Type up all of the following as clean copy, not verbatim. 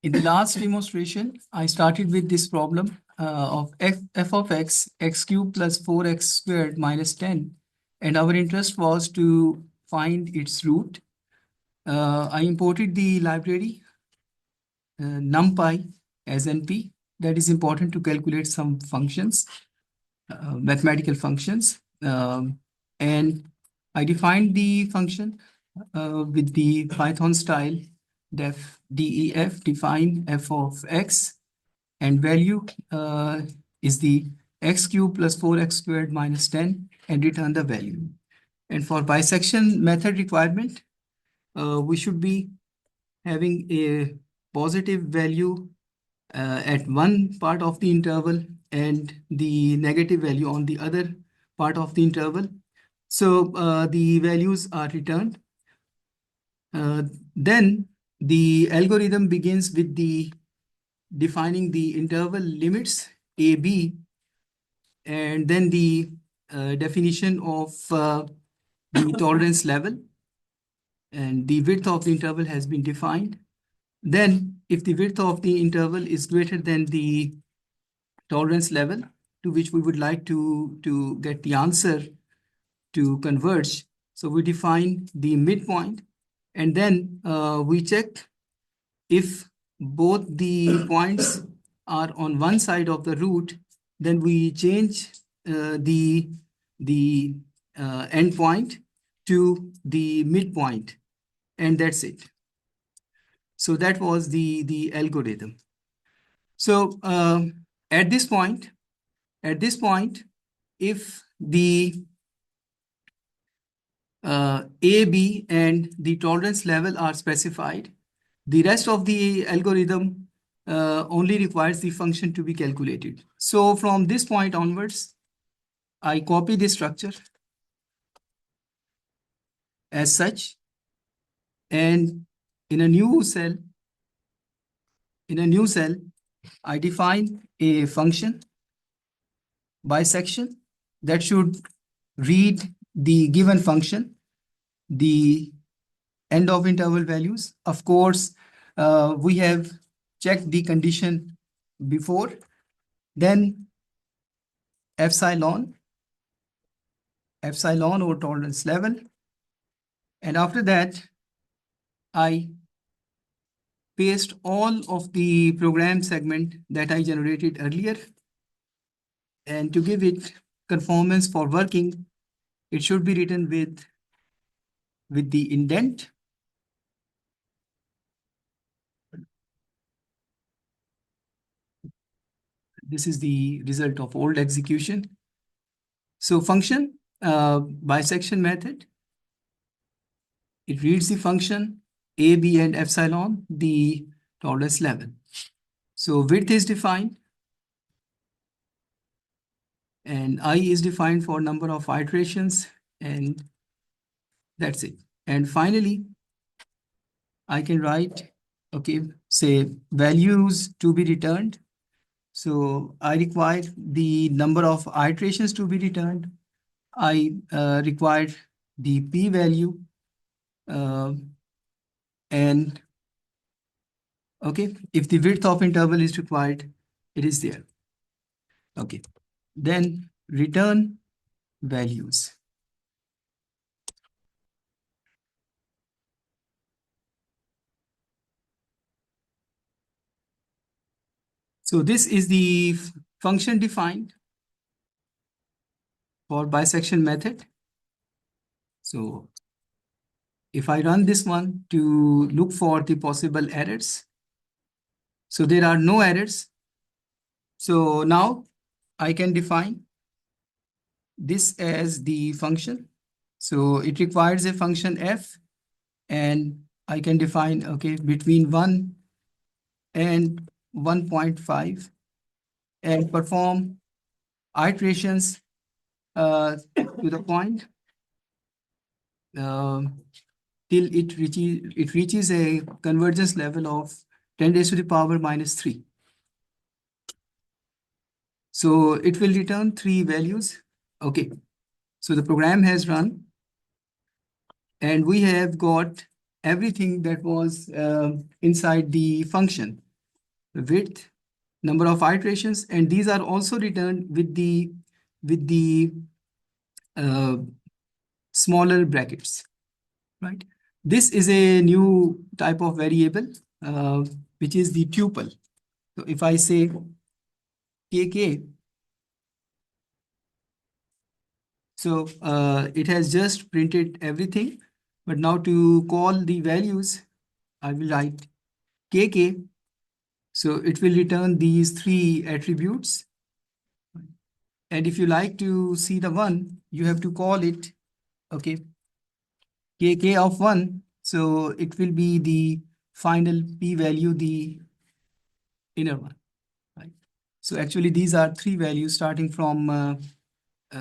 In the last demonstration, I started with this problem of f of x cubed plus 4x squared minus 10. And our interest was to find its root. I imported the library numpy as np. That is important to calculate some functions, mathematical functions. And I defined the function with the Python style def define f of x, and value is the x cubed plus 4x squared minus 10, and return the value. And for bisection method requirement, we should be having a positive value at one part of the interval and the negative value on the other part of the interval. So the values are returned. Then the algorithm begins with the defining the interval limits a, b, and then the definition of the tolerance level, and the width of the interval has been defined. Then if the width of the interval is greater than the tolerance level to which we would like to get the answer to converge, so we define the midpoint, and then we check if both the points are on one side of the root, then we change the endpoint to the midpoint, and that's it. So that was the algorithm. So at this point, if the A, B, and the tolerance level are specified, the rest of the algorithm only requires the function to be calculated. So from this point onwards, I copy this structure as such, and in a new cell, I define a function bisection that should read the given function, the end of interval values. Of course, we have checked the condition before, then epsilon or tolerance level, and after that I paste all of the program segment that I generated earlier, and to give it conformance for working, it should be written with the indent. This is the result of old execution. So function bisection method, it reads the function a, b, and epsilon, the tolerance level. So width is defined, and I is defined for number of iterations, and that's it. And finally, I can write, okay, say values to be returned. So I require the number of iterations to be returned. I require the p-value, and okay, if the width of interval is required, it is there. Okay, then return values. So this is the function defined for bisection method. So if I run this one to look for the possible errors, so there are no errors. So now I can define this as the function. So it requires a function f, and I can define, okay, between 1 and 1.5, and perform iterations to the point till it reaches a convergence level of 10 raised to the power minus 3. So it will return 3 values. Okay, so the program has run, and we have got everything that was inside the function. width, number of iterations, and these are also returned with the uh, smaller brackets, right? This is a new type of variable, uh, which is the tuple. So if I say kk, so it has just printed everything, but now to call the values, I will write kk. So it will return these three attributes. And if you like to see the one, you have to call it, okay, kk of 1. So it will be the final p-value, the inner one, right? So actually these are three values starting from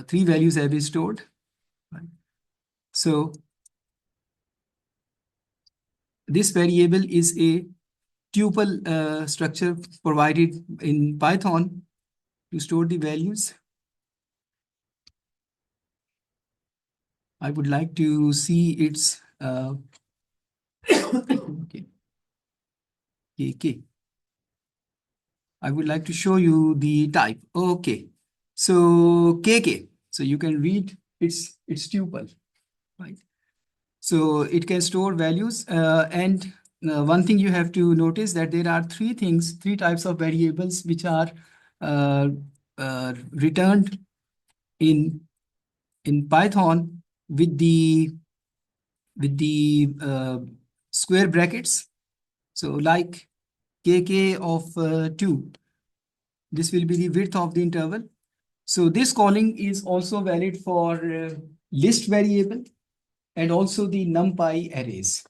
three values have been stored, right? So this variable is a tuple structure provided in Python to store the values. I would like to see its okay, kk. I would like to show you the type. Okay, so kk. So you can read its tuple, right? So it can store values, and one thing you have to notice that there are three types of variables which are uh, returned in Python with the square brackets. So like kk of 2, this will be the width of the interval. So this calling is also valid for list variable and also the numpy arrays.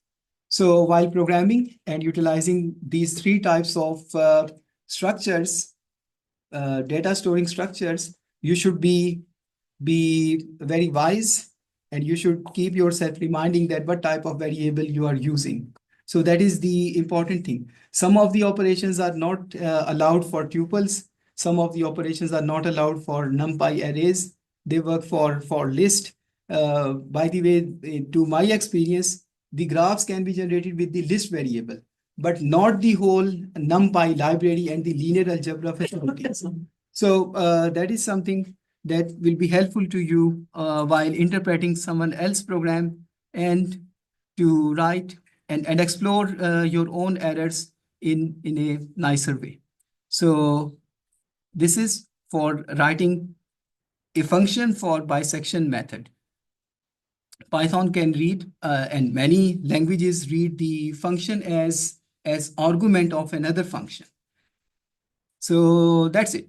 So while programming and utilizing these three types of structures, data storing structures, you should be very wise, and you should keep yourself reminding that what type of variable you are using. So that is the important thing. Some of the operations are not allowed for tuples. Some of the operations are not allowed for numpy arrays. They work for list. By the way, to my experience, the graphs can be generated with the list variable, but not the whole numpy library and the linear algebra facilities. So that is something that will be helpful to you while interpreting someone else's program, and to write and explore your own errors in a nicer way. So this is for writing a function for bisection method. Python can read, and many languages read the function as argument of another function. So that's it.